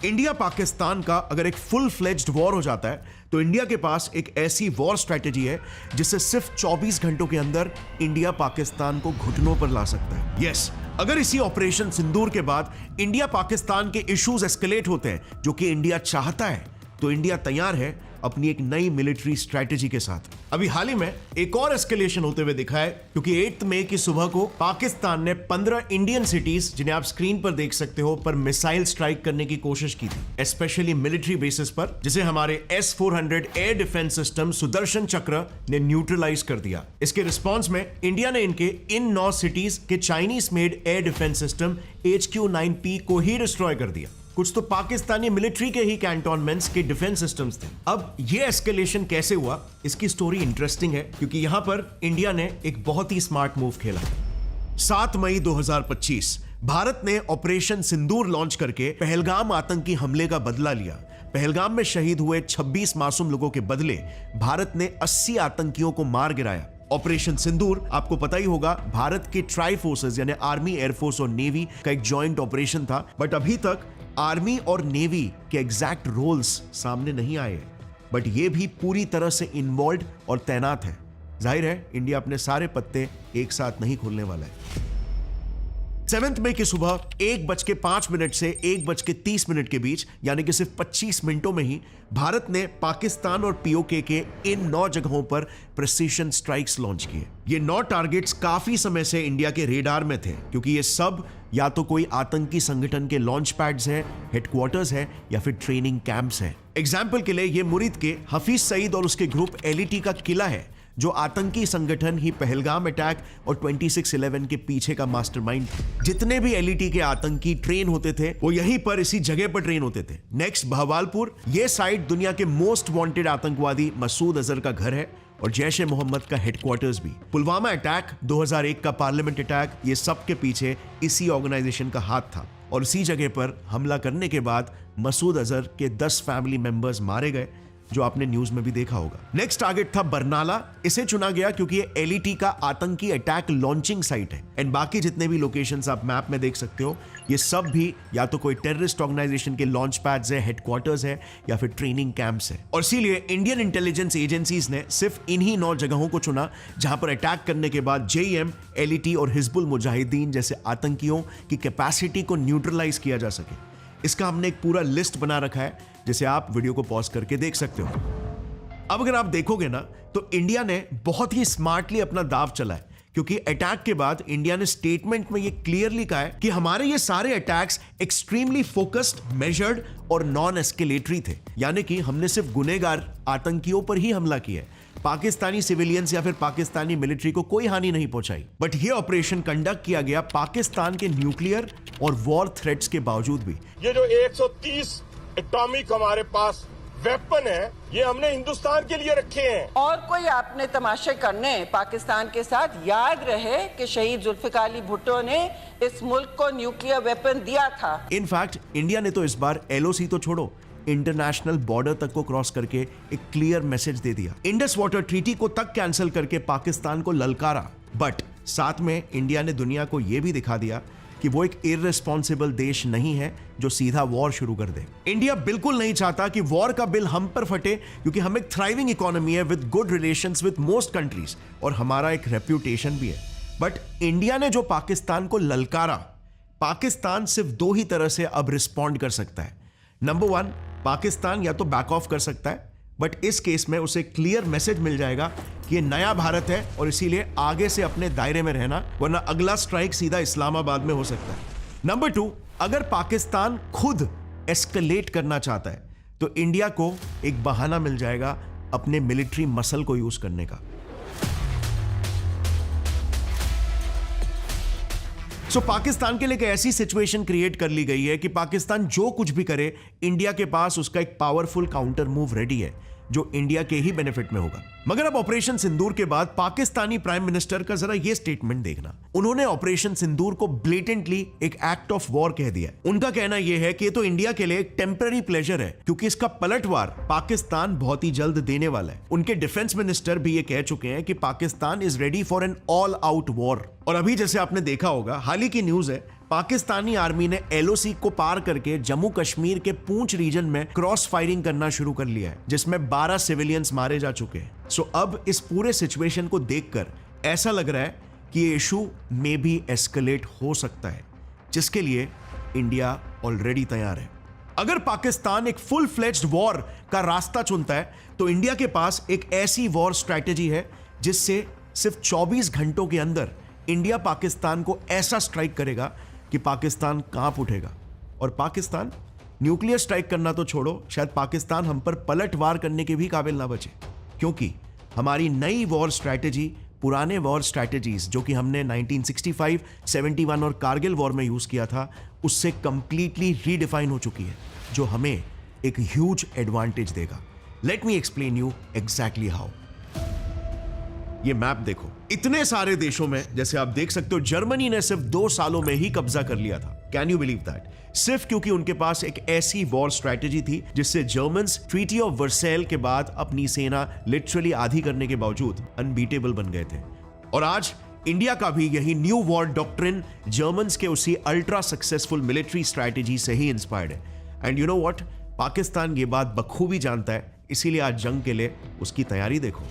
India Pakistan का अगर एक फुल फ्लेज्ड वॉर हो जाता है तो इंडिया के पास एक ऐसी वॉर स्ट्रेटेजी है जिससे सिर्फ 24 घंटों के अंदर इंडिया पाकिस्तान को घुटनों पर ला सकता है। यस, अगर इसी ऑपरेशन सिंदूर के बाद इंडिया पाकिस्तान के इश्यूज एस्केलेट होते हैं जो कि इंडिया चाहता है, तो इंडिया तैयार है अपनी एक नई मिलिट्री स्ट्रेटेजी के साथ। अभी हाल ही में एक और एस्केलेशन होते हुए दिखा है क्योंकि 8 मई की सुबह को पाकिस्तान ने 15 इंडियन सिटीज, जिन्हें आप स्क्रीन पर देख सकते हो, पर मिसाइल स्ट्राइक करने की कोशिश की थी, स्पेशली मिलिट्री बेसिस पर, जिसे हमारे S-400 air defence system Sudarshan चक्र ने न्यूट्रलाइज कर दिया। इसके रिस्पॉन्स में इंडिया ने इनके इन 9 सिटीज के Chinese made air defence system HQ-9P को ही डिस्ट्रॉय कर दिया। कुछ तो पाकिस्तानी मिलिट्री के ही कैंटोनमेंट्स के डिफेंस सिस्टम्स थे। अब ये एस्केलेशन कैसे हुआ, इसकी स्टोरी इंटरेस्टिंग है क्योंकि यहां पर इंडिया ने एक बहुत ही स्मार्ट मूव खेला। 7 मई 2025 भारत ने ऑपरेशन सिंदूर लॉन्च करके पहलगाम आतंकी हमले का बदला लिया। पहलगाम में शहीद हुए 26 मासूम लोगों के बदले भारत ने 80 आतंकियों को मार गिराया। ऑपरेशन सिंदूर, आपको पता ही होगा, भारत के ट्राई फोर्सेस यानी आर्मी, एयरफोर्स और नेवी का एक जॉइंट ऑपरेशन था। बट अभी तक आर्मी और नेवी के एग्जैक्ट रोल्स सामने नहीं आए, बट ये भी पूरी तरह से इन्वॉल्व और तैनात है। जाहिर है इंडिया अपने सारे पत्ते एक साथ नहीं खोलने वाला है। 7 मई की सुबह 1:05 से 1:30 के बीच, यानी कि सिर्फ 25 मिनटों में ही भारत ने पाकिस्तान और पीओके के इन 9 जगहों पर प्रिसीजन स्ट्राइक्स लॉन्च किए। ये 9 टारगेट्स काफी समय से इंडिया के रेडार में थे क्योंकि ये सब या तो कोई आतंकी संगठन के लॉन्च पैड्स हैं, हेडक्वार्टर्स हैं या फिर ट्रेनिंग कैंप्स हैं। एग्जाम्पल के लिए ये मुरीद के हफीज सईद और उसके ग्रुप LET का किला है, जो आतंकी संगठन ही पहलगाम अटैक और 26/11 के पीछे का मास्टरमाइंड। जितने भी LET के आतंकी ट्रेन होते थे वो यहीं पर, इसी जगह पर ट्रेन होते थे। नेक्स्ट बहवालपुर, ये साइट दुनिया के मोस्ट वांटेड आतंकवादी मसूद अजहर का घर है और जैश ए मोहम्मद का हेडक्वार्टर्स भी। पुलवामा अटैक, 2001 का पार्लियामेंट अटैक, ये सब के पीछे इसी ऑर्गेनाइजेशन का हाथ था। और इसी जगह पर हमला करने के बाद मसूद अजहर के 10 फैमिली मेंबर्स मारे गए, जो आपने न्यूज में भी देखा होगा। नेक्स्ट टारगेट था बरनाला। इसे चुना गया क्योंकि ये LET का आतंकी अटैक लॉन्चिंग साइट है। एंड बाकी जितने भी लोकेशंस आप मैप में देख सकते हो, ये सब भी या तो कोई टेररिस्ट ऑर्गेनाइजेशन के लॉन्च पैड्स है, हेडक्वार्टर्स है या फिर ट्रेनिंग कैंप्स है। और इसीलिए इंडियन इंटेलिजेंस एजेंसीज ने सिर्फ इन्हीं 9 जगहों को चुना जहां पर अटैक करने के बाद JEM, LET और हिजबुल मुजाहिदीन जैसे आतंकियों की कैपेसिटी को न्यूट्रलाइज किया जा सके। इसका हमने एक पूरा लिस्ट बना रखा है जिसे आप वीडियो को पॉज करके देख सकते हो। अब अगर आप देखोगे ना तो इंडिया ने बहुत ही स्मार्टली अपना दाव चला है क्योंकि अटैक के बाद इंडिया ने स्टेटमेंट में ये क्लियरली कहा है कि हमारे ये सारे अटैक्स एक्सट्रीमली फोकस्ड, मेजर्ड और नॉन एस्केलेटरी थे। यानी कि हमने सिर्फ गुनहगार आतंकियों पर ही हमला किया है, पाकिस्तानी सिविलियंस या फिर पाकिस्तानी मिलिट्री को कोई हानि नहीं पहुंचाई। बट ये ऑपरेशन कंडक्ट किया गया पाकिस्तान के न्यूक्लियर और वॉर थ्रेट्स के बावजूद भी। ये जो 130 एटॉमिक हमारे पास वेपन है, ये हमने हिंदुस्तान के लिए रखे हैं। और कोई आपने तमाशे करने पाकिस्तान के साथ, याद रहे कि शहीद जुल्फिकार अली भुट्टो ने इस मुल्क को न्यूक्लियर वेपन दिया था। इनफैक्ट इंडिया ने तो इस बार LOC तो छोड़ो, इंटरनेशनल बॉर्डर तक को क्रॉस करके एक क्लियर मैसेज दे दिया। इंडस वाटर ट्रीटी को तक कैंसिल करके पाकिस्तान को ललकारा। बट साथ में इंडिया ने दुनिया को यह भी दिखा दिया कि वो एक इररिस्पॉन्सिबल देश नहीं है जो सीधा वॉर शुरू कर दे। इंडिया बिल्कुल नहीं चाहता कि वॉर का बिल हम पर फटे क्योंकि हम एक थ्राइविंग इकोनॉमी है with good relations with most countries और हमारा एक रेप्यूटेशन भी है। बट इंडिया ने जो पाकिस्तान को ललकारा, पाकिस्तान सिर्फ 2 ही तरह से अब रिस्पॉन्ड कर सकता है। नंबर 1, पाकिस्तान या तो बैक ऑफ कर सकता है, बट इस केस में उसे क्लियर मैसेज मिल जाएगा कि ये नया भारत है और इसीलिए आगे से अपने दायरे में रहना, वरना अगला स्ट्राइक सीधा इस्लामाबाद में हो सकता है। नंबर 2, अगर पाकिस्तान खुद एस्केलेट करना चाहता है तो इंडिया को एक बहाना मिल जाएगा अपने मिलिट्री मसल को यूज करने का। पाकिस्तान के लिए एक ऐसी सिचुएशन क्रिएट कर ली गई है कि पाकिस्तान जो कुछ भी करे, इंडिया के पास उसका एक पावरफुल काउंटर मूव रेडी है जो इंडिया के ही बेनिफिट में होगा। मगर अब ऑपरेशन सिंदूर के बाद पाकिस्तानी प्राइम मिनिस्टर का जरा ये स्टेटमेंट देखना। उन्होंने ऑपरेशन सिंदूर को ब्लेटेंटली एक एक्ट ऑफ वॉर कह दिया। उनका कहना यह है कि ये तो इंडिया के लिए एक टेम्पररी प्लेजर है क्योंकि इसका पलटवार पाकिस्तान बहुत ही जल्द देने वाला है। उनके डिफेंस मिनिस्टर भी ये कह चुके हैं कि Pakistan is ready for an all out war. और अभी जैसे आपने देखा होगा, हाल ही की न्यूज है, पाकिस्तानी आर्मी ने एलओसी को पार करके जम्मू कश्मीर के पूंछ रीजन में क्रॉस फायरिंग करना शुरू कर लिया है, जिसमें 12 सिविलियंस मारे जा चुके हैं। सो अब इस पूरे सिचुएशन को देखकर ऐसा लग रहा है कि ये इशू में भी एस्केलेट हो सकता है, जिसके लिए इंडिया ऑलरेडी तैयार है। अगर पाकिस्तान एक फुल फ्लेज्ड वॉर का रास्ता चुनता है तो इंडिया के पास एक ऐसी वॉर स्ट्रैटेजी है जिससे सिर्फ 24 घंटों के अंदर इंडिया पाकिस्तान को ऐसा स्ट्राइक करेगा कि पाकिस्तान कांप उठेगा। और पाकिस्तान न्यूक्लियर स्ट्राइक करना तो छोड़ो, शायद पाकिस्तान हम पर पलटवार करने के भी काबिल ना बचे, क्योंकि हमारी नई वॉर स्ट्रैटेजी पुराने वॉर स्ट्रैटेजीज जो कि हमने 1965, 71 और कारगिल वॉर में यूज किया था उससे कंप्लीटली रीडिफाइन हो चुकी है, जो हमें एक ह्यूज एडवांटेज देगा। Let me explain you exactly how. ये मैप देखो, इतने सारे देशों में जैसे आप देख सकते हो जर्मनी ने सिर्फ 2 सालों में ही कब्जा कर लिया था। Can you believe that? सिर्फ क्योंकि उनके पास एक ऐसी वॉर स्ट्रैटेजी थी जिससे जर्मन्स ट्रीटी ऑफ वर्सेल के बाद अपनी सेना लिटरली आधी करने के बावजूद अनबीटेबल बन गए थे। और आज इंडिया का भी यही न्यू वॉर डॉक्ट्रिन जर्मन्स के उसी अल्ट्रा सक्सेसफुल मिलिट्री स्ट्रैटेजी से ही इंस्पायर्ड है। And you know what, Pakistan ये बात बखूबी जानता है, इसीलिए आज जंग के लिए उसकी तैयारी देखो।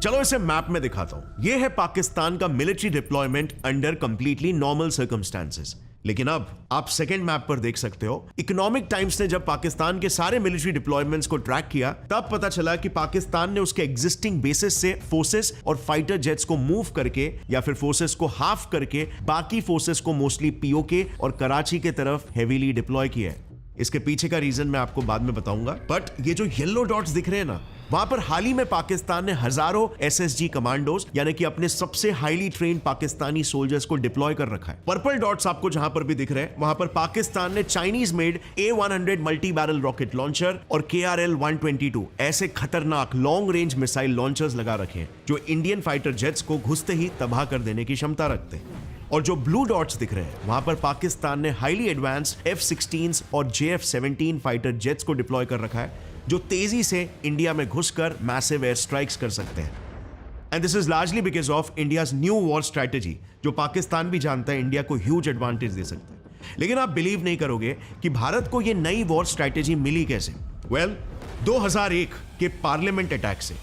चलो इसे मैप में दिखाता हूं। यह है पाकिस्तान का military deployment under completely normal circumstances. लेकिन अब आप सेकेंड मैप पर देख सकते हो, इकोनॉमिक टाइम्स ने जब पाकिस्तान के सारे मिलिट्री डिप्लॉयमेंट्स को ट्रैक किया तब पता चला कि पाकिस्तान ने उसके एग्जिस्टिंग बेसिस से फोर्सेस और फाइटर जेट्स को मूव करके या फिर फोर्सेस को हाफ करके बाकी फोर्सेस को मोस्टली पीओके और कराची के तरफ हेवीली डिप्लॉय किया है। इसके पीछे का रीजन मैं आपको बाद में बताऊंगा, बट ये जो येलो डॉट्स दिख रहे हैं ना, वहां पर हाल ही में पाकिस्तान ने हजारों एसएसजी कमांडोज यानी कि अपने सबसे हाईली ट्रेन्ड पाकिस्तानी सोल्जर्स को डिप्लॉय कर रखा है। पर्पल डॉट्स आपको जहां पर भी दिख रहे हैं वहां पर पाकिस्तान ने Chinese made A100 multi barrel rocket launcher और KRL 122 ऐसे खतरनाक लॉन्ग रेंज मिसाइल लॉन्चर्स लगा रखे हैं जो इंडियन फाइटर जेट्स को घुसते ही तबाह कर देने की क्षमता रखते हैं। और जो ब्लू डॉट्स दिख रहे हैं वहां पर पाकिस्तान ने हाईली एडवांस्ड F-16 और JF-17 फाइटर जेट्स को डिप्लॉय कर रखा है जो तेजी से इंडिया में घुसकर मैसिव एयर स्ट्राइक्स कर सकते हैं। And this is largely because of India's new war strategy, जो पाकिस्तान भी जानता है इंडिया को ह्यूज एडवांटेज दे सकता है। लेकिन आप बिलीव नहीं करोगे कि भारत को यह नई वॉर स्ट्रैटेजी मिली कैसे। वेल, 2001 के पार्लियामेंट अटैक से।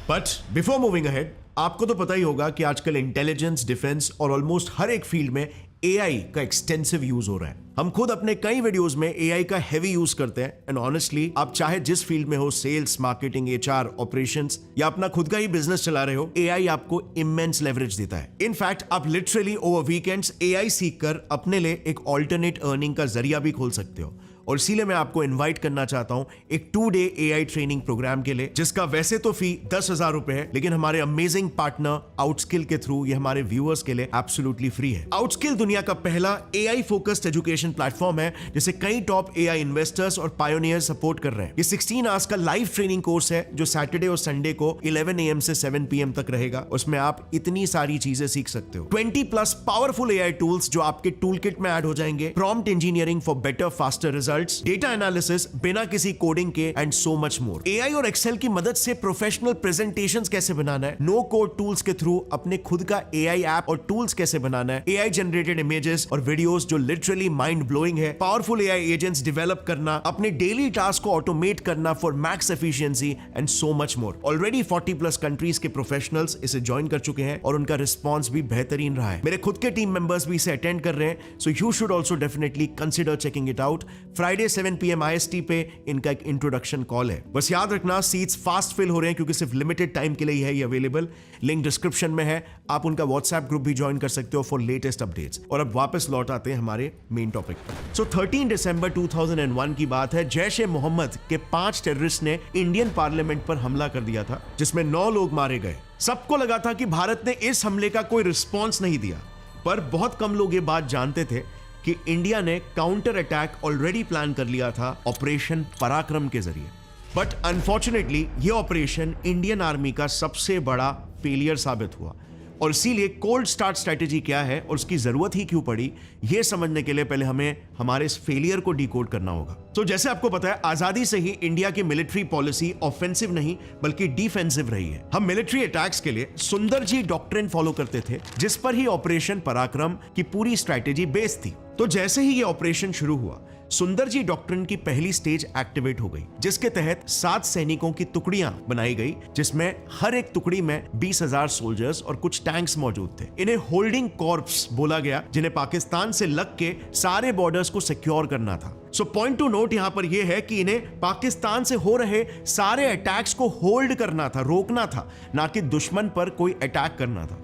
बट बिफोर मूविंग अहेड, आपको तो पता ही होगा कि आजकल इंटेलिजेंस, डिफेंस और ऑलमोस्ट हर एक फील्ड में एआई का एक्सटेंसिव यूज हो रहा है। हम खुद अपने कई वीडियोस में एआई का हेवी यूज करते हैं। एंड ऑनेस्टली, आप चाहे जिस फील्ड में हो, सेल्स, मार्केटिंग, HR, ऑपरेशंस या अपना खुद का ही बिजनेस चला रहे हो, एआई आपको इमेंस लेवरेज देता है। इनफैक्ट आप लिटरली ओवर वीकेंड्स एआई सीखकर अपने लिए एक ऑल्टरनेट अर्निंग का जरिया भी खोल सकते हो। और इसीलिए मैं आपको इनवाइट करना चाहता हूं एक 2-डे एआई ट्रेनिंग प्रोग्राम के लिए, जिसका वैसे तो फी 10,000 रुपए है, लेकिन हमारे अमेजिंग पार्टनर आउटस्किल के थ्रू ये हमारे व्यूअर्स के लिए एब्सोल्युटली फ्री है। आउटस्किल दुनिया का पहला एआई फोकस्ड एजुकेशन प्लेटफॉर्म है जिसे कई टॉप एआई इन्वेस्टर्स और पायोनियर सपोर्ट कर रहे हैं। ये 16 आवर्स का लाइव ट्रेनिंग कोर्स है जो सैटरडे और संडे को 11 AM से 7 PM तक रहेगा। उसमें आप इतनी सारी चीजें सीख सकते हो। 20+ पावरफुल एआई टूल्स जो आपके टूल किट में ऐड हो जाएंगे, prompt engineering for better faster results, data analysis बिना किसी कोडिंग के, and so much more. AI और एक्सेल की मदद से प्रोफेशनल प्रेजेंटेशंस कैसे बनाना है, नो कोड टूल्स के थ्रू अपने खुद का एआई ऐप और टूल्स कैसे बनाना है, एआई जनरेटेड इमेजेस और वीडियोस जो लिटरली माइंड ब्लोइंग है, पावरफुल एआई एजेंट्स डेवलप करना, अपने डेली टास्क को ऑटोमेट करना for max efficiency, and so much more. Already 40+ countries के प्रोफेशनल्स इसे ज्वाइन कर चुके हैं और उनका रिस्पॉन्स भी बेहतरीन रहा है। मेरे खुद के टीम मेंबर्स भी इसे अटेंड कर रहे हैं, so you should also definitely consider checking it out. Friday 7 PM IST पे इनका एक इंट्रोडक्शन कॉल है। बस याद रखना, सीट्स फास्ट फिल हो रहे हैं क्योंकि सिर्फ लिमिटेड टाइम के लिए है ये अवेलेबल। लिंक डिस्क्रिप्शन में है, आप उनका व्हाट्सएप ग्रुप भी ज्वाइन कर सकते हो फॉर लेटेस्ट अपडेट्स। और अब वापस लौट आते हैं हमारे मेन टॉपिक पर। सो 13 दिसंबर 2001 की बात है। जैश-ए-मोहम्मद के 5 टेररिस्ट ने इंडियन पार्लियामेंट पर हमला कर दिया था जिसमें 9 लोग मारे गए। सबको लगा था कि भारत ने इस हमले का कोई रिस्पॉन्स नहीं दिया, पर बहुत कम लोग ये बात जानते थे कि इंडिया ने काउंटर अटैक ऑलरेडी प्लान कर लिया था ऑपरेशन पराक्रम के जरिए। बट अनफॉर्चुनेटली ये ऑपरेशन इंडियन आर्मी का सबसे बड़ा फेलियर साबित हुआ। और इसीलिए कोल्ड स्टार्ट स्ट्रैटेजी क्या है और उसकी जरूरत ही क्यों पड़ी, यह समझने के लिए पहले हमें हमारे इस फेलियर को डिकोड करना होगा। तो जैसे आपको पता है, आजादी से ही इंडिया की मिलिट्री पॉलिसी ऑफेंसिव नहीं बल्कि डिफेंसिव रही है। हम मिलिट्री अटैक्स के लिए सुंदर जी डॉक्ट्रिन फॉलो करते थे, जिस पर ही ऑपरेशन पराक्रम की पूरी स्ट्रैटेजी बेस्ड थी। तो जैसे ही ये ऑपरेशन शुरू हुआ, सुंदर जी डॉक्ट्रिन की पहली स्टेज एक्टिवेट हो गई, जिसके तहत 7 सैनिकों की टुकड़ियां बनाई गई, जिसमें हर एक टुकड़ी में 20,000 सोल्जर्स और कुछ टैंक्स मौजूद थे। इन्हें होल्डिंग कॉर्प्स बोला गया, जिन्हें पाकिस्तान से लग के सारे बॉर्डर्स को सिक्योर करना था। सो पॉइंट टू नोट यहां पर यह है कि इन्हें पाकिस्तान से हो रहे सारे अटैक्स को होल्ड करना था, रोकना था, ना कि दुश्मन पर कोई अटैक करना था।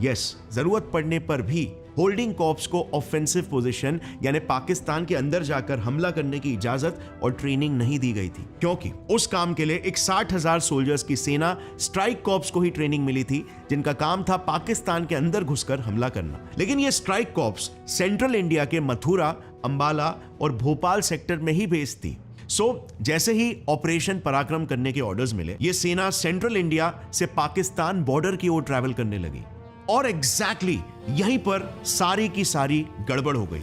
यस, जरूरत पड़ने पर भी होल्डिंग कॉर्प्स को ऑफेंसिव पोजीशन यानी पाकिस्तान के अंदर जाकर हमला करने की इजाजत और ट्रेनिंग नहीं दी गई थी, क्योंकि उस काम के लिए एक 60,000 सोल्जर्स की सेना स्ट्राइक कॉर्प्स को ही ट्रेनिंग मिली थी, जिनका काम था पाकिस्तान के अंदर घुसकर हमला करना। लेकिन ये स्ट्राइक कॉर्प्स सेंट्रल इंडिया के मथुरा, अंबाला और भोपाल सेक्टर में ही बेस्ड थी। जैसे ही ऑपरेशन पराक्रम करने के ऑर्डर्स मिले, ये सेना सेंट्रल इंडिया से पाकिस्तान बॉर्डर की ओर ट्रैवल करने लगी और एग्जैक्टली यहीं पर सारी की सारी गड़बड़ हो गई।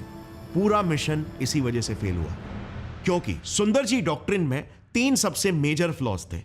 पूरा मिशन इसी वजह से फेल हुआ, क्योंकि सुंदर जी डॉक्ट्रिन में 3 सबसे मेजर फ्लॉज थे।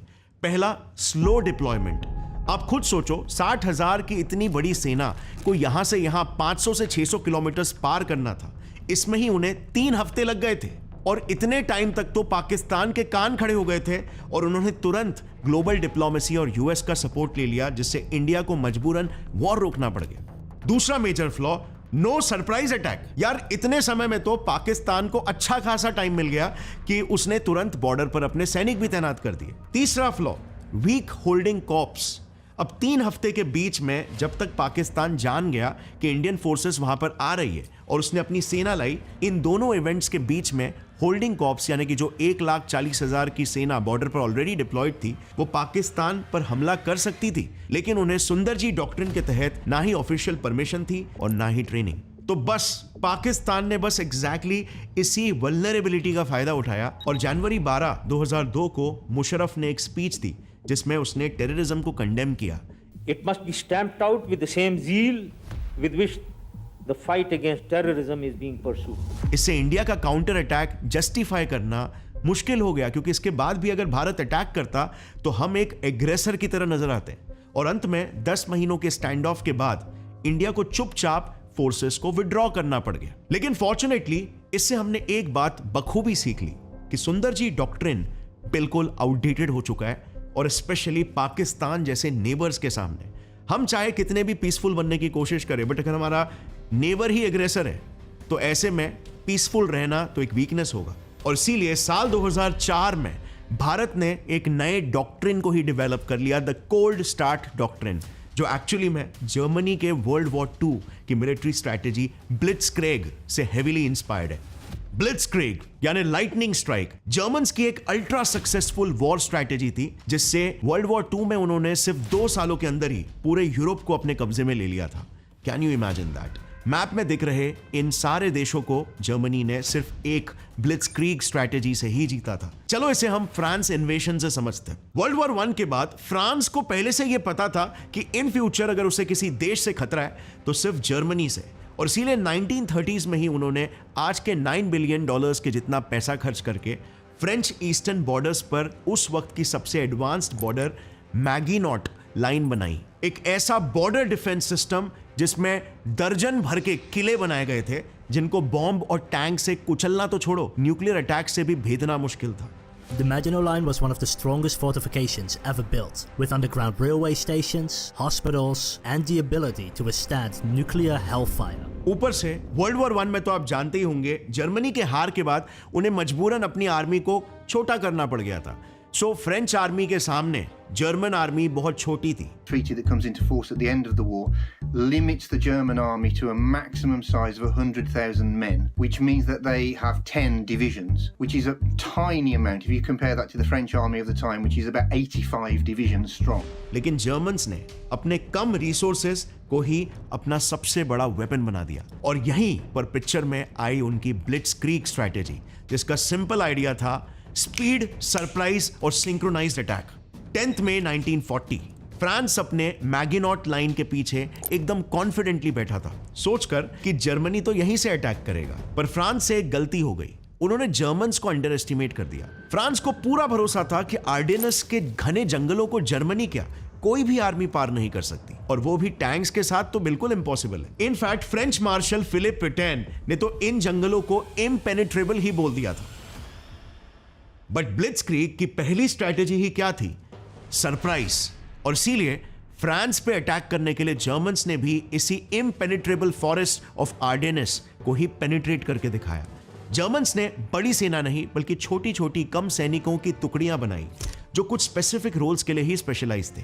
पहला, स्लो डिप्लॉयमेंट। आप खुद सोचो, 60,000 की इतनी बड़ी सेना को यहां से यहां 500 से 600 किलोमीटर पार करना था। इसमें ही उन्हें 3 हफ्ते लग गए थे और इतने टाइम तक तो पाकिस्तान के कान खड़े हो गए थे और उन्होंने तुरंत ग्लोबल डिप्लोमेसी और यूएस का सपोर्ट ले लिया, जिससे इंडिया को मजबूरन वॉर रोकना पड़ गया। दूसरा major flaw, no surprise attack. यार, इतने समय में तो पाकिस्तान को अच्छा खासा टाइम मिल गया कि उसने तुरंत बॉर्डर पर अपने सैनिक भी तैनात कर दिए। तीसरा फ्लॉ, वीक होल्डिंग कॉर्प्स। अब 3 हफ्ते के बीच में जब तक पाकिस्तान जान गया कि इंडियन फोर्सेस वहां पर आ रही है और उसने अपनी सेना लाई, इन दोनों इवेंट्स के बीच में होल्डिंग कॉर्प्स यानी कि जो 1,40,000 की सेना बॉर्डर पर ऑलरेडी डिप्लॉयड थी, वो पाकिस्तान पर हमला कर सकती थी, लेकिन उन्हें सुंदर जी डॉक्ट्रिन के तहत ना ही ऑफिशियल परमिशन थी और ना ही ट्रेनिंग। तो बस पाकिस्तान ने बस एग्जैक्टली इसी वल्नरेबिलिटी का फायदा उठाया और जनवरी 12, 2002 को मुशर्रफ ने एक स्पीच दी, जिसमें उसने टेररिज्म को कंडेम किया। It must be stamped out with the same zeal with which the fight against terrorism is being pursued. इससे इंडिया का काउंटर अटैक जस्टिफाई करना मुश्किल हो गया, क्योंकि इसके बाद भी अगर भारत अटैक करता तो हम एक एग्रेसर की तरह नजर आते। और अंत में 10 महीनों के स्टैंड ऑफ के बाद इंडिया को चुपचाप फोर्सेस को विड्रॉ करना पड़ गया। लेकिन फॉर्चुनेटली इससे हमने एक बात बखूबी सीख ली कि सुंदर जी डॉक्ट्रिन बिल्कुल आउटडेटेड हो चुका है, और स्पेशली पाकिस्तान जैसे नेबर्स के सामने। हम चाहे कितने भी पीसफुल बनने की कोशिश करें, बट अगर हमारा नेबर ही एग्रेसर है तो ऐसे में पीसफुल रहना तो एक वीकनेस होगा। और इसीलिए साल 2004 में भारत ने एक नए डॉक्ट्रिन को ही डेवलप कर लिया, द कोल्ड स्टार्ट डॉक्ट्रिन, जो एक्चुअली में जर्मनी के वर्ल्ड वॉर 2 की मिलिट्री स्ट्रैटेजी ब्लिट्जक्रेग से हेवीली इंस्पायर्ड है। ब्लिट्जक्रेग यानी लाइटनिंग स्ट्राइक जर्मन्स की एक अल्ट्रा सक्सेसफुल वॉर स्ट्रैटेजी थी, जिससे वर्ल्ड वॉर 2 में उन्होंने सिर्फ 2 सालों के अंदर ही पूरे यूरोप को अपने कब्जे में ले लिया था। Can you imagine that? Map में दिख रहे इन सारे देशों को जर्मनी ने सिर्फ एक ब्लिट्जक्रीग स्ट्रैटेजी से ही जीता था। चलो इसे हम फ्रांस इन्वेशन से समझते हैं। वर्ल्ड वॉर 1 के बाद फ्रांस को पहले से यह पता था कि इन फ्यूचर अगर उसे किसी देश से खतरा है तो सिर्फ जर्मनी से, और इसीलिए 1930s में ही उन्होंने आज के $9 बिलियन के जितना पैसा खर्च करके फ्रेंच ईस्टर्न बॉर्डर्स पर उस वक्त की सबसे एडवांस्ड बॉर्डर मैगीनॉट लाइन बनाई। एक ऐसा बॉर्डर डिफेंस सिस्टम जिसमें दर्जन भर के किले बनाए गए थे, जिनको बॉम्ब और टैंक से कुचलना तो छोड़ो, न्यूक्लियर अटैक से भी भेदना मुश्किल था। The Maginot Line was one of the strongest fortifications ever built, with underground railway stations, hospitals, and the ability to withstand nuclear hellfire. ऊपर से वर्ल्ड वॉर 1 में तो आप जानते ही होंगे, जर्मनी के हार के बाद उन्हें मजबूरन अपनी आर्मी को छोटा करना पड़ गया था। सो फ्रेंच आर्मी के सामने जर्मन आर्मी बहुत छोटी थी। Treaty that comes into force at the end of the war limits the German army to a maximum size of 100,000 men, which means that they have 10 divisions, which is a tiny amount if you compare that to the French army of the time, which is about 85 divisions strong. लेकिन Germans ने अपने कम resources को ही अपना सबसे बड़ा weapon बना दिया, और यहीं पर पिक्चर में आई उनकी ब्लिट्जक्रीग स्ट्रैटेजी, जिसका सिंपल आइडिया था स्पीड, सरप्राइज और सिंक्रोनाइज्ड अटैक। 10 मई 1940 फ्रांस अपने मैगिनॉट लाइन के पीछे एकदम कॉन्फिडेंटली बैठा था, सोचकर कि जर्मनी तो यहीं से अटैक करेगा। पर फ्रांस से एक गलती हो गई, उन्होंने जर्मन्स को अंडर एस्टिमेट कर दिया। फ्रांस को पूरा भरोसा था कि आर्डेनस के घने जंगलों को जर्मनी क्या कोई भी आर्मी पार नहीं कर सकती, और वो भी टैंक्स के साथ तो बिल्कुल इम्पॉसिबल है। In fact French marshal Philippe Petain ने तो इन जंगलों को इम्पेनिट्रेबल ही बोल दिया था। बट ब्लिट्जक्रीग की पहली स्ट्रैटेजी ही क्या थी? सरप्राइज। और इसीलिए फ्रांस पे अटैक करने के लिए जर्मन्स ने भी इसी इम्पेनिट्रेबल फॉरेस्ट ऑफ आर्डेनस को ही पेनिट्रेट करके दिखाया। जर्मन्स ने बड़ी सेना नहीं बल्कि छोटी छोटी कम सैनिकों की टुकड़ियां बनाई जो कुछ स्पेसिफिक रोल्स के लिए ही स्पेशलाइज थे।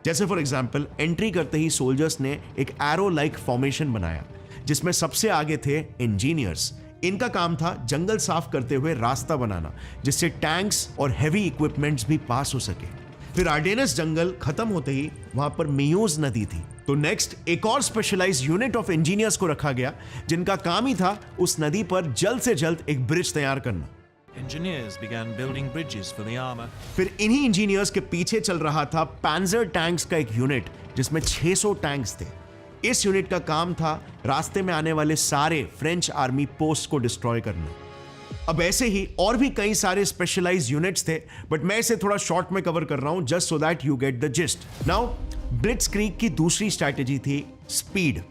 जैसे फॉर एग्जांपल एंट्री करते ही सोल्जर्स ने एक एरो लाइक फॉर्मेशन बनाया जिसमें सबसे आगे थे इंजीनियर्स। इनका काम था जंगल साफ करते हुए रास्ता बनाना जिससे टैंक्स और हैवी इक्विपमेंट्स भी पास हो सके। फिर आर्डेनस जंगल खत्म होते ही वहां पर मेयूज नदी थी, तो नेक्स्ट एक और स्पेशलाइज्ड यूनिट ऑफ इंजीनियर्स को रखा गया जिनका काम ही था उस नदी पर जल्द से जल्द एक ब्रिज तैयार करना। Engineers began building bridges for the armor. फिर इन्हीं इंजीनियर्स के पीछे चल रहा था पैंजर टैंक्स का एक यूनिट जिसमें 600 टैंक्स थे। इस यूनिट का काम था रास्ते में आने वाले सारे फ्रेंच आर्मी पोस्ट को डिस्ट्रॉय करना। अब ऐसे ही और भी कई सारे स्पेशलाइज्ड यूनिट्स थे, बट मैं इसे थोड़ा शॉर्ट में कवर कर रहा हूं just so that you get the gist. Now ब्लिट्जक्रीग की दूसरी स्ट्रैटेजी थी स्पीड।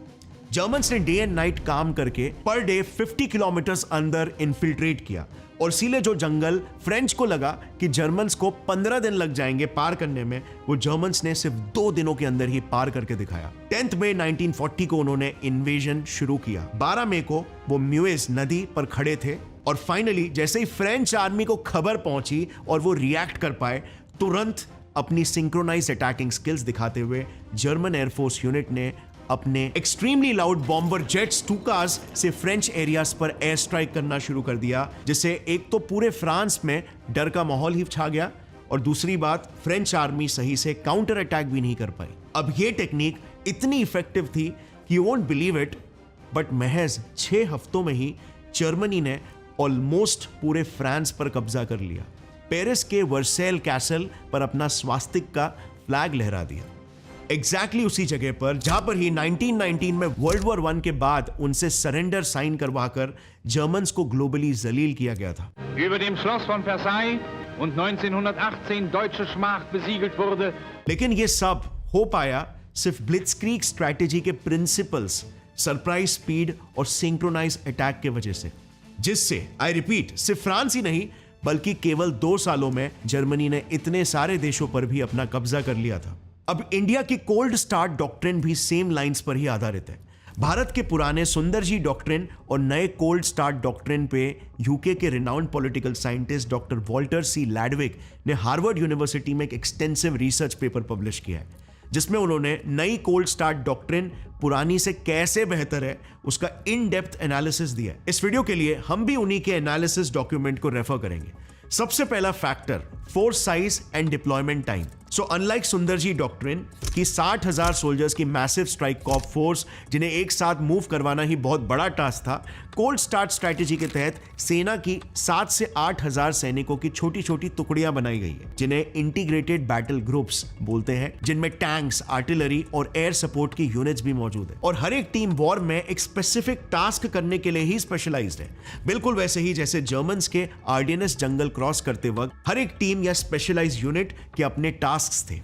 जर्मन्स ने डे एंड नाइट काम करके पर डे 50 किलोमीटर्स अंदर इन्फिल्ट्रेट किया, और इसीलिए जो जंगल फ्रेंच को लगा कि जर्मन्स को 15 दिन लग जाएंगे पार करने में, वो जर्मन्स ने सिर्फ 2 दिनों के अंदर ही पार करके दिखाया। 10 मई 1940 को उन्होंने इन्वेजन शुरू किया। 12 मई को वो म्यूएज नदी पर खड़े थे, और फाइनली जैसे ही फ्रेंच आर्मी को खबर पहुंची और वो रिएक्ट कर पाए, तुरंत अपनी सिंक्रोनाइज्ड अटैकिंग स्किल्स दिखाते हुए जर्मन एयरफोर्स यूनिट ने अपने एक्सट्रीमली लाउड बॉम्बर जेट्स टूकास से फ्रेंच एरियाज पर एयर स्ट्राइक करना शुरू कर दिया, जिससे एक तो पूरे फ्रांस में डर का माहौल ही छा गया, और दूसरी बात फ्रेंच आर्मी सही से काउंटर अटैक भी नहीं कर पाई। अब ये टेक्निक इतनी इफेक्टिव थी कि you won't believe it, but महज 6 हफ्तों में ही जर्मनी ने ऑलमोस्ट पूरे फ्रांस पर कब्जा कर लिया। पेरिस के वर्सेल कैसल पर अपना स्वास्तिक का फ्लैग लहरा दिया, एग्जैक्टली उसी जगह पर जहां पर ही 1919 में वर्ल्ड वॉर 1 के बाद उनसे सरेंडर साइन करवाकर जर्मन्स को ग्लोबली जलील किया गया था। Über dem Schloss von Versailles und 1918 deutsche Schmach besiegelt wurde. लेकिन ये सब हो पाया सिर्फ ब्लिट्जक्रीग स्ट्रैटेजी के प्रिंसिपल्स, सरप्राइज स्पीड और सिंक्रोनाइज अटैक के वजह से, जिससे आई रिपीट सिर्फ फ्रांस ही नहीं बल्कि केवल 2 सालों में जर्मनी ने इतने सारे देशों पर भी अपना कब्जा कर लिया था। अब इंडिया की कोल्ड स्टार्ट डॉक्ट्रिन भी सेम लाइंस पर ही आधारित है। भारत के पुराने सुंदरजी डॉक्ट्रिन और नए कोल्ड स्टार्ट डॉक्ट्रिन पे यूके के renowned political scientist doctor Walter C Ladwig ने हार्वर्ड यूनिवर्सिटी में एक एक्सटेंसिव रिसर्च पेपर पब्लिश किया है, जिसमें उन्होंने नई कोल्ड स्टार्ट डॉक्ट्रिन पुरानी से कैसे बेहतर है उसका इन डेप्थ एनालिसिस दिया है। इस वीडियो के लिए हम भी उन्हीं के एनालिसिस डॉक्यूमेंट को रेफर करेंगे। सबसे पहला factor, force size and deployment time. So unlike Sundarji doctrine की 60,000 सोल्जर्स की मैसिव स्ट्राइक कॉर्प फोर्स जिन्हें एक साथ मूव करवाना ही बहुत बड़ा टास्क था, कोल्ड स्टार्ट स्ट्रैटेजी के तहत सेना की 7 से 8,000 सैनिकों की छोटी छोटी टुकड़ियां बनाई गई है, जिन्हें इंटीग्रेटेड बैटल ग्रुप्स बोलते हैं, जिनमें टैंक्स, आर्टिलरी और एयर सपोर्ट की यूनिट्स भी मौजूद है। और हर एक टीम वॉर में एक स्पेसिफिक टास्क करने के लिए ही स्पेशलाइज्ड है, बिल्कुल वैसे ही जैसे जर्मन्स के आर्डेनस जंगल क्रॉस करते वक्त हर एक टीम या स्पेशलाइज्ड यूनिट के अपने टास्क्स थे।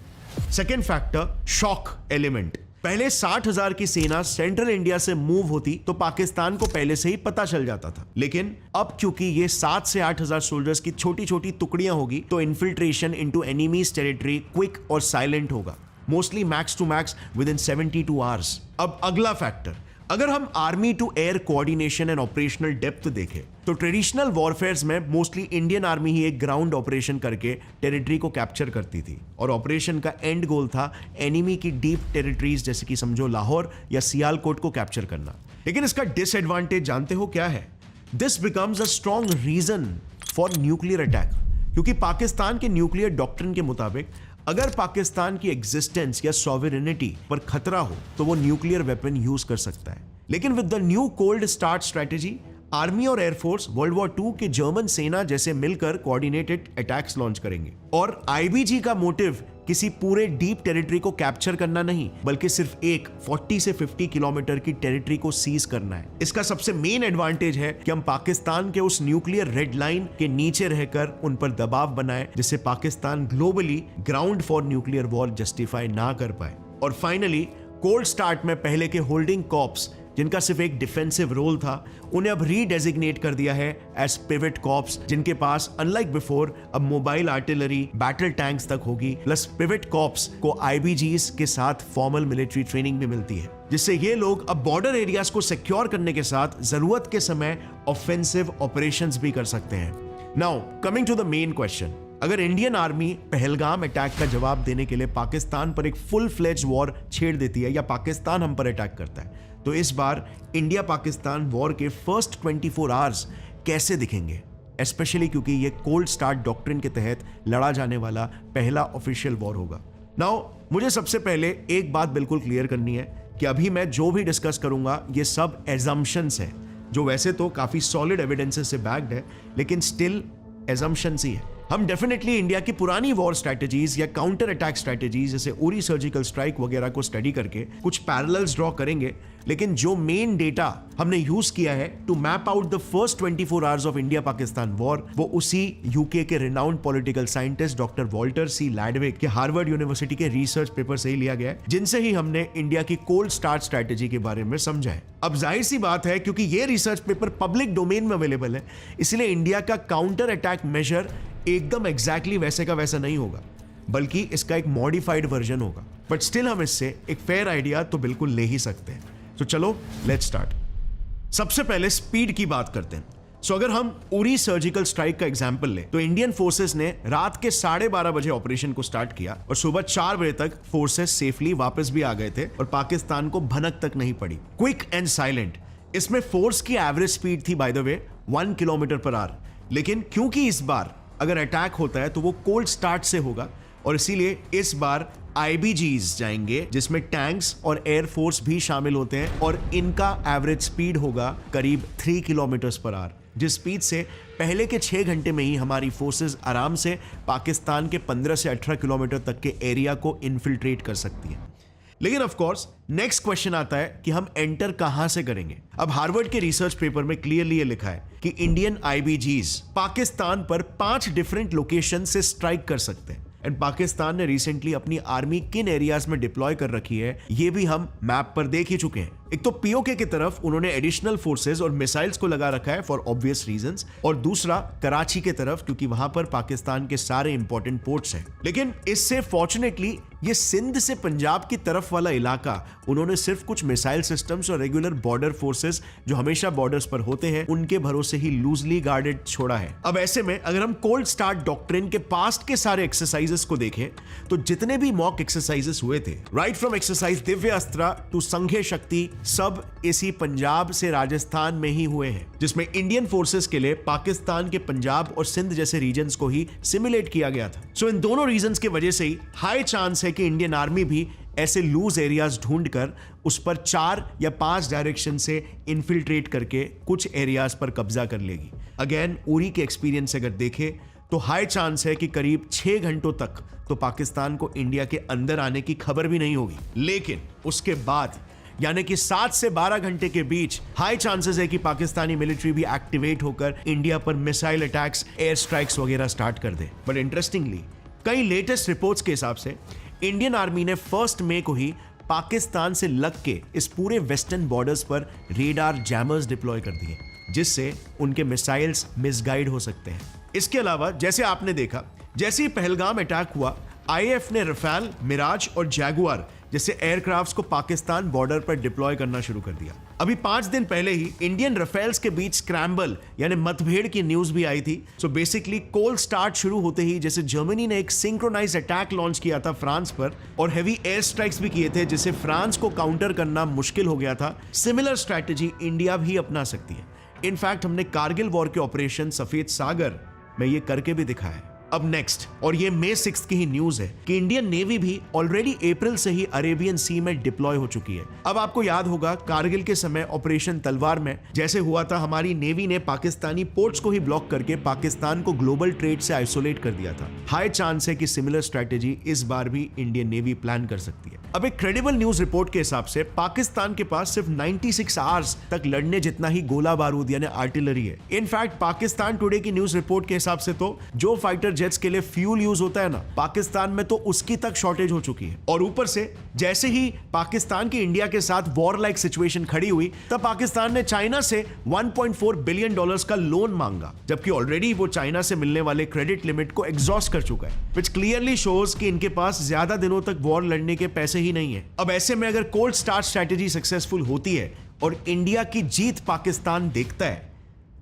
Second factor, shock element. पहले 60,000 की सेना सेंट्रल इंडिया से मूव होती तो पाकिस्तान को पहले से ही पता चल जाता था, लेकिन अब क्योंकि ये 7 से 8,000 सोल्जर्स की छोटी छोटी टुकड़ियां होगी तो infiltration into enemy's territory quick और साइलेंट होगा, mostly max to max within 72 hours. अब अगला फैक्टर, अगर हम army to air coordination and operational depth देखें तो ट्रेडिशनल वॉरफेयर्स में मोस्टली इंडियन आर्मी ही एक ग्राउंड ऑपरेशन करके टेरिटरी को कैप्चर करती थी, और ऑपरेशन का एंड गोल था एनिमी की डीप टेरिटरीज जैसे कि समझो लाहौर या सियालकोट को कैप्चर करना। लेकिन इसका डिसएडवांटेज जानते हो क्या है? This becomes a strong reason for nuclear attack, क्योंकि पाकिस्तान के न्यूक्लियर डॉक्ट्रिन के मुताबिक अगर पाकिस्तान की एग्जिस्टेंस या सॉवरेनिटी पर खतरा हो तो वो न्यूक्लियर वेपन यूज कर सकता है। लेकिन with the new cold start strategy, army और एयरफोर्स वर्ल्ड वॉर 2 के जर्मन सेना जैसे मिलकर कोऑर्डिनेटेड अटैक्स लॉन्च करेंगे, और आईबीजी का मोटिव किसी पूरे डीप टेरिटरी को कैप्चर करना नहीं, बल्कि सिर्फ एक 40 से 50 किलोमीटर की टेरिटरी को सीज करना है। इसका सबसे मेन एडवांटेज है कि हम पाकिस्तान के उस न्यूक्लियर रेड लाइन के नीचे रहकर उन पर दबाव बनाए, जिससे Pakistan globally ground for nuclear war justify ना कर पाए। और फाइनली कोल्ड स्टार्ट में पहले के होल्डिंग कॉर्प्स, जिनका सिर्फ एक डिफेंसिव रोल था, उन्हें अब रीडेजिग्नेट कर दिया है एज पिवट कॉर्प्स, जिनके पास अनलाइक बिफोर अब मोबाइल आर्टिलरी, बैटल टैंक्स तक होगी। प्लस पिवट कॉर्प्स को आईबीजीज के साथ फॉर्मल मिलिट्री ट्रेनिंग भी मिलती है, जिससे ये लोग अब बॉर्डर एरियाज को सिक्योर करने के साथ जरूरत के समय ऑफेंसिव ऑपरेशंस भी कर सकते हैं। Now coming to the main question, अगर इंडियन आर्मी पहलगाम अटैक का जवाब देने के लिए पाकिस्तान पर एक फुल फ्लेज वॉर छेड़ देती है, या पाकिस्तान हम पर अटैक करता है, तो इस बार इंडिया पाकिस्तान वॉर के फर्स्ट 24 आवर्स कैसे दिखेंगे, स्पेशली क्योंकि ये कोल्ड स्टार्ट डॉक्ट्रिन के तहत लड़ा जाने वाला पहला ऑफिशियल वॉर होगा। नाउ मुझे सबसे पहले एक बात बिल्कुल क्लियर करनी है कि अभी मैं जो भी डिस्कस करूंगा ये सब एजम्पशंस है, जो वैसे तो काफी सॉलिड एविडेंसेस से बैक्ड है, लेकिन स्टिल एजम्पशंस ही है। हम डेफिनेटली इंडिया की पुरानी वॉर स्ट्रैटेजीज या काउंटर अटैक स्ट्रैटेजीज जैसे उरी सर्जिकल स्ट्राइक वगैरह को स्टडी करके कुछ पैरेलल्स ड्रॉ करेंगे, लेकिन जो मेन डेटा हमने यूज किया है to map out the first 24 hours of India Pakistan war, वो उसी यूके के renowned political scientist doctor Walter C Ladwig के हार्वर्ड यूनिवर्सिटी के रिसर्च पेपर से ही लिया गया है, जिनसे ही हमने इंडिया की कोल्ड स्टार्ट स्ट्रैटेजी के बारे में समझा है। अब जाहिर सी बात है, क्योंकि ये रिसर्च पेपर पब्लिक डोमेन में अवेलेबल है, इसलिए इंडिया का काउंटर अटैक मेजर एकदम एग्जैक्टली वैसे का वैसा नहीं होगा, बल्कि इसका एक मॉडिफाइड वर्जन होगा। बट स्टिल हम इससे एक फेयर आइडिया तो बिल्कुल ले ही सकते हैं। तो चलो लेट्स स्टार्ट। सबसे पहले स्पीड की बात करते हैं। सो अगर हम उरी सर्जिकल स्ट्राइक का एग्जांपल ले, तो इंडियन फोर्सेस ने रात के 12:30 बजे ऑपरेशन को स्टार्ट किया और सुबह 4 बजे तक फोर्सेस सेफली वापस भी आ गए थे और पाकिस्तान को भनक तक नहीं पड़ी। Quick and silent. इसमें फोर्स की एवरेज स्पीड थी by the way 1 kilometre per hour, लेकिन क्योंकि इस बार अगर अटैक होता है तो वो कोल्ड स्टार्ट से होगा, और इसीलिए इस बार आईबीजीज जाएंगे, जिसमें टैंक्स और एयर फोर्स भी शामिल होते हैं, और इनका एवरेज स्पीड होगा करीब 3 किलोमीटर पर आवर, जिस स्पीड से पहले के 6 घंटे में ही हमारी फोर्सेस आराम से पाकिस्तान के 15 से 18 किलोमीटर तक के एरिया को इन्फिल्ट्रेट कर सकती है। लेकिन ऑफ कोर्स नेक्स्ट क्वेश्चन आता है कि हम एंटर कहां से करेंगे। अब हार्वर्ड के रिसर्च पेपर में क्लियरली ये लिखा है कि इंडियन आईबीजीज पाकिस्तान पर 5 डिफरेंट लोकेशन से स्ट्राइक कर सकते हैं, एंड पाकिस्तान ने रिसेंटली अपनी आर्मी किन एरियाज में डिप्लॉय कर रखी है ये भी हम मैप पर देख ही चुके हैं। एक तो पीओके की तरफ उन्होंने एडिशनल फोर्सेस और मिसाइल्स को लगा रखा है फॉर ऑब्वियस रीजंस, और दूसरा कराची के तरफ, क्योंकि वहां पर पाकिस्तान के सारे इंपॉर्टेंट पोर्ट्स हैं। लेकिन इससे फॉर्चुनेटली ये सिंध से पंजाब की तरफ वाला इलाका उन्होंने सिर्फ कुछ मिसाइल सिस्टम्स और रेगुलर बॉर्डर फोर्सेस जो हमेशा बॉर्डर्स पर होते हैं उनके भरोसे ही लूजली गार्डेड छोड़ा है। अब ऐसे में अगर हम कोल्ड स्टार्ट डॉक्ट्रिन के पास्ट के सारे एक्सरसाइजेस को देखें, तो जितने भी मॉक एक्सरसाइजेस हुए थे, राइट फ्रॉम एक्सरसाइज दिव्य अस्त्र टू संघे शक्ति, सब इसी पंजाब से राजस्थान में ही हुए हैं, जिसमें इंडियन फोर्सेस के लिए पाकिस्तान के पंजाब और सिंध जैसे रीजन्स को ही सिमुलेट किया गया था। सो इन दोनों रीजन्स की वजह से ही हाई चांस है कि इंडियन आर्मी भी ऐसे लूज एरियाज ढूंढकर उस पर 4 या 5 डायरेक्शन से इन्फिल्ट्रेट करके कुछ एरियाज पर कब्जा कर लेगी। अगेन उरी के एक्सपीरियंस से अगर देखें तो हाई चांस है कि करीब 6 घंटों तक तो पाकिस्तान को इंडिया के अंदर आने की खबर भी नहीं होगी, लेकिन उसके बाद यानी कि 7 से 12 घंटे के बीच हाई चांसेस है कि पाकिस्तानी मिलिट्री भी एक्टिवेट होकर इंडिया पर मिसाइल अटैक्स, एयर स्ट्राइक्स वगैरह स्टार्ट कर दे। बट इंटरेस्टिंगली कई लेटेस्ट रिपोर्ट्स के हिसाब से इंडियन आर्मी ने 1 मई को ही पाकिस्तान से लग के इस पूरे वेस्टर्न बॉर्डर्स पर रेडार जैमर्स डिप्लॉय कर दिए, जिससे उनके मिसाइल्स मिसगाइड हो सकते हैं। इसके अलावा जैसे आपने देखा, जैसे ही पहलगाम अटैक हुआ, आईएएफ ने रफाल, मिराज और जैगुआर जैसे एयरक्राफ्ट्स को पाकिस्तान बॉर्डर पर डिप्लॉय करना शुरू कर दिया। अभी 5 दिन पहले ही इंडियन रफेल्स के बीच स्क्रैम्बल यानी मतभेड़ की न्यूज भी आई थी। सो बेसिकली कोल्ड स्टार्ट शुरू होते ही जैसे जर्मनी ने एक सिंक्रोनाइज्ड अटैक लॉन्च किया था फ्रांस पर और हेवी एयर स्ट्राइक्स भी किए थे, जिससे फ्रांस को काउंटर करना मुश्किल हो गया था, सिमिलर स्ट्रैटेजी इंडिया भी अपना सकती है। इनफैक्ट हमने कारगिल वॉर के ऑपरेशन सफेद सागर में ये करके भी दिखाया है। अब नेक्स्ट, और ये मई 6 की ही न्यूज है कि इंडियन नेवी भी ऑलरेडी अप्रैल से ही अरेबियन सी में डिप्लॉय हो चुकी है। अब आपको याद होगा कारगिल के समय ऑपरेशन तलवार में जैसे हुआ था, हमारी नेवी ने पाकिस्तानी पोर्ट्स को ही ब्लॉक करके पाकिस्तान को ग्लोबल ट्रेड से आइसोलेट कर दिया था। हाई चांस है कि सिमिलर स्ट्रेटेजी इस बार भी इंडियन नेवी प्लान कर सकती है। अब एक क्रेडिबल न्यूज रिपोर्ट के हिसाब से पाकिस्तान के पास सिर्फ 96 आवर्स तक लड़ने जितना ही गोला बारूद यानी आर्टिलरी है। इनफैक्ट पाकिस्तान टुडे की न्यूज रिपोर्ट के हिसाब से तो जो फाइटर जेट्स के लिए फ्यूल यूज होता है ना, पाकिस्तान में तो उसकी तक शॉर्टेज हो चुकी है। और ऊपर से जैसे ही पाकिस्तान की इंडिया के साथ वॉर लाइक सिचुएशन खड़ी हुई, तब पाकिस्तान ने चाइना से $1.4 बिलियन का लोन मांगा, जबकि ऑलरेडी वो चाइना से मिलने वाले क्रेडिट लिमिट को एग्जॉस्ट कर चुका है, विच क्लियरली शोज कि इनके पास ज्यादा दिनों तक वॉर लड़ने के पैसे ही नहीं है। अब ऐसे में अगर कोल्ड स्टार्ट स्ट्रैटेजी सक्सेसफुल होती है और इंडिया की जीत पाकिस्तान देखता है,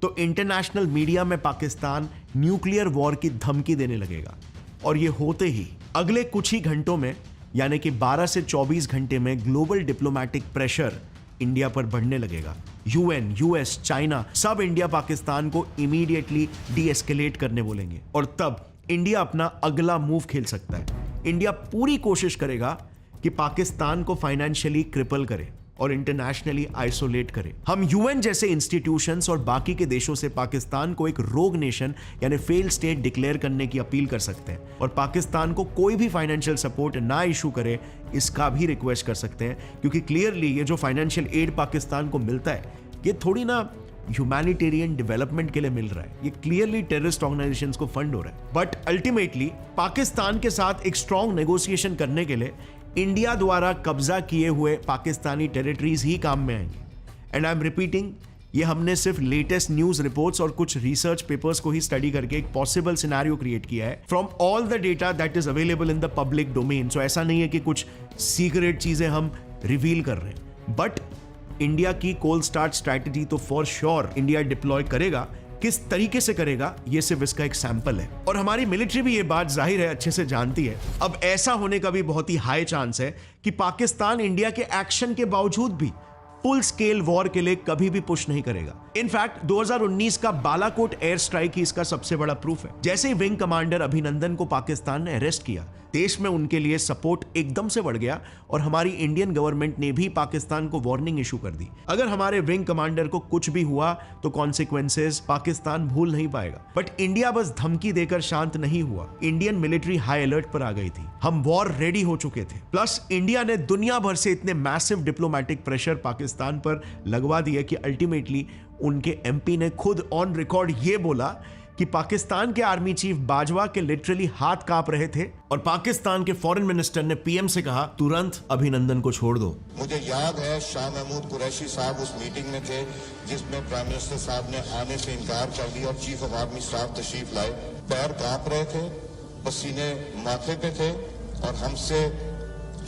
तो इंटरनेशनल मीडिया में पाकिस्तान न्यूक्लियर वॉर की धमकी देने लगेगा। और ये होते ही अगले कुछ ही घंटों में, यानी कि 12 से 24 घंटे में ग्लोबल डिप्लोमेटिक प्रेशर इंडिया पर बढ़ने लगेगा। यूएन, यूएस, चाइना सब इंडिया पाकिस्तान को इमीडिएटली डी एस्केलेट करने बोलेंगे, और तब इंडिया अपना अगला मूव खेल सकता है। इंडिया पूरी कोशिश करेगा कि पाकिस्तान को फाइनेंशियली क्रिपल करे और इंटरनेशनली आइसोलेट करे। हम यूएन जैसे इंस्टीट्यूशंस और बाकी के देशों से पाकिस्तान को एक रोग नेशन यानी फेल स्टेट डिक्लेयर करने की अपील कर सकते हैं, और पाकिस्तान को कोई भी फाइनेंशियल सपोर्ट ना इशू करे इसका भी रिक्वेस्ट कर सकते हैं, क्योंकि क्लियरली ये जो फाइनेंशियल एड पाकिस्तान को मिलता है, ये थोड़ी ना ह्यूमैनिटेरियन डेवलपमेंट के लिए मिल रहा है, ये क्लियरली टेररिस्ट ऑर्गेनाइजेशंस को फंड हो रहा है। बट अल्टीमेटली पाकिस्तान के साथ एक स्ट्रॉन्ग नेगोशिएशन करने के लिए इंडिया द्वारा कब्जा किए हुए पाकिस्तानी टेरिटरीज ही काम में आएंगे। एंड आई एम रिपीटिंग, ये हमने सिर्फ लेटेस्ट न्यूज रिपोर्ट्स और कुछ रिसर्च पेपर्स को ही स्टडी करके एक पॉसिबल सिनेरियो क्रिएट किया है from all the data that is available in the public domain. So ऐसा नहीं है कि कुछ सीक्रेट चीजें हम रिवील कर रहे हैं, बट इंडिया की कोल्ड स्टार्ट स्ट्रैटेजी तो फॉर श्योर इंडिया डिप्लॉय करेगा। किस तरीके से करेगा ये सिर्फ इसका एक सैंपल है, और हमारी मिलिट्री भी ये बात जाहिर है अच्छे से जानती है। अब ऐसा होने का भी बहुत ही हाई चांस है कि पाकिस्तान इंडिया के एक्शन के बावजूद भी फुल स्केल वॉर के लिए कभी भी पुश नहीं करेगा। इनफैक्ट 2019 का बालाकोट एयर स्ट्राइक ही इसका सबसे बड़ा प्रूफ है। जैसे ही विंग कमांडर अभिनंदन को पाकिस्तान ने अरेस्ट किया, देश में उनके लिए सपोर्ट एकदम से बढ़ गया, और हमारी इंडियन गवर्नमेंट ने भी पाकिस्तान को वार्निंग इशू कर दी। अगर हमारे विंग कमांडर को कुछ भी हुआ तो कॉन्सिक्वेंसेस पाकिस्तान भूल नहीं पाएगा। बट इंडिया बस धमकी देकर शांत नहीं हुआ। इंडियन मिलिट्री हाई अलर्ट पर आ गई थी, हम वॉर रेडी हो चुके थे। प्लस इंडिया ने दुनिया भर से इतने मैसिव डिप्लोमेटिक प्रेशर पाकिस्तान पर लगवा दिया कि अल्टीमेटली उनके एमपी ने खुद ऑन रिकॉर्ड ये बोला कि पाकिस्तान के आर्मी चीफ बाजवा के लिटरली हाथ कांप रहे थे, और पाकिस्तान के फॉरेन मिनिस्टर ने पीएम से कहा तुरंत अभिनंदन को छोड़ दो। मुझे याद है शाह महमूद कुरैशी साहब उस मीटिंग में थे जिसमें प्राइम मिनिस्टर साहब ने आने से इनकार कर दिया और चीफ ऑफ आर्मी स्टाफ तशरीफ लाए। पैर कांप रहे थे, पसीने माथे पे थे, और हमसे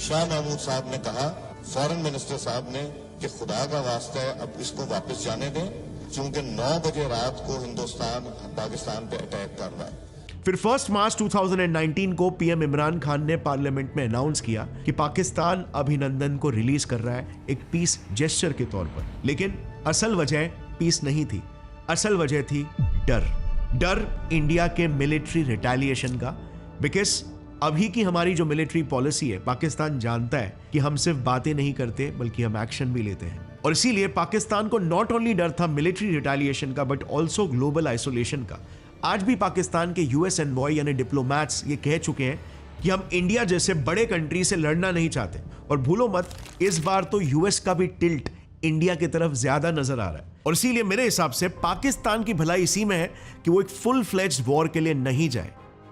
शाह महमूद साहब ने कहा, फॉरेन मिनिस्टर साहब ने, कि खुदा का वास्ता है अब इसको वापस जाने दें, क्योंकि 9 बजे रात को हिंदुस्तान पाकिस्तान पे अटैक कर रहा है। फिर 1 मार्च 2019 को पीएम इमरान खान ने पार्लियामेंट में अनाउंस किया कि पाकिस्तान अभिनंदन को रिलीज कर रहा है एक पीस जेस्चर के तौर पर। लेकिन असल वजह पीस नहीं थी, असल वजह थी डर इंडिया के मिलिट्री रिटेलिएशन का। बिकॉज अभी की हमारी जो मिलिट्री पॉलिसी है, पाकिस्तान जानता है कि हम सिर्फ बातें नहीं करते बल्कि हम एक्शन भी लेते हैं, और इसीलिए पाकिस्तान को नॉट ओनली डर था मिलिट्री रिटेलिएशन का बट ऑल्सो ग्लोबल आइसोलेशन का। आज भी पाकिस्तान के यूएस एनवॉय यानी डिप्लोमैट्स ये कह चुके हैं कि हम इंडिया जैसे बड़े कंट्री से लड़ना नहीं चाहते, और भूलो मत इस बार तो यूएस का भी टिल्ट इंडिया की तरफ ज्यादा नजर आ रहा है। और इसीलिए मेरे हिसाब से पाकिस्तान की भलाई इसी में है कि वो एक फुल फ्लेज्ड वॉर के लिए नहीं जाए,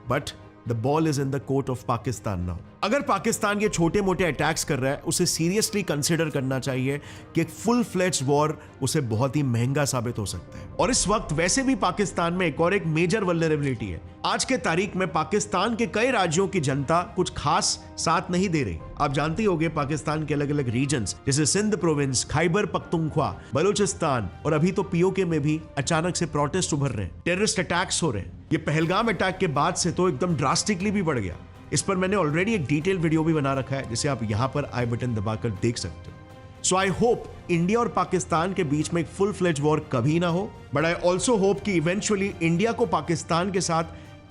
but The ball is in the court of Pakistan now. अगर पाकिस्तान ये छोटे मोटे अटैक्स कर रहा है, उसे सीरियसली कंसिडर करना चाहिए कि एक फुल फ्लेज्ड वॉर उसे बहुत ही महंगा साबित हो सकता है। और इस वक्त वैसे भी पाकिस्तान में एक और एक मेजर वल्नरेबिलिटी है। आज के तारीख में पाकिस्तान के कई राज्यों की जनता कुछ खास साथ नहीं दे रही। आप जानते होंगे पाकिस्तान के अलग अलग रीजन्स जैसे सिंध प्रोविंस, खैबर पख्तूनख्वा, बलूचिस्तान, और अभी तो पीओके में भी अचानक से प्रोटेस्ट उभर रहे हैं, टेररिस्ट अटैक्स हो रहे हैं। ये पहलगाम अटैक के बाद से तो एकदम ड्रास्टिकली भी बढ़ गया। इस पर मैंने ऑलरेडी एक डिटेल वीडियो भी बना रखा है जिसे आप यहां पर आई बटन दबाकर देख सकते हो। सो आई होप इंडिया और पाकिस्तान के बीच में एक फुल फ्लेज वॉर कभी ना हो, बट आई ऑल्सो होप कि इवेंचुअली इंडिया को पाकिस्तान के साथ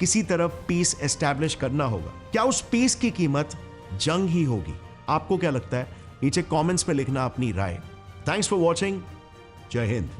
किसी तरफ पीस एस्टैब्लिश करना होगा। क्या उस पीस की कीमत जंग ही होगी? आपको क्या लगता है? नीचे कमेंट्स में लिखना अपनी राय। Thanks for watching. जय हिंद।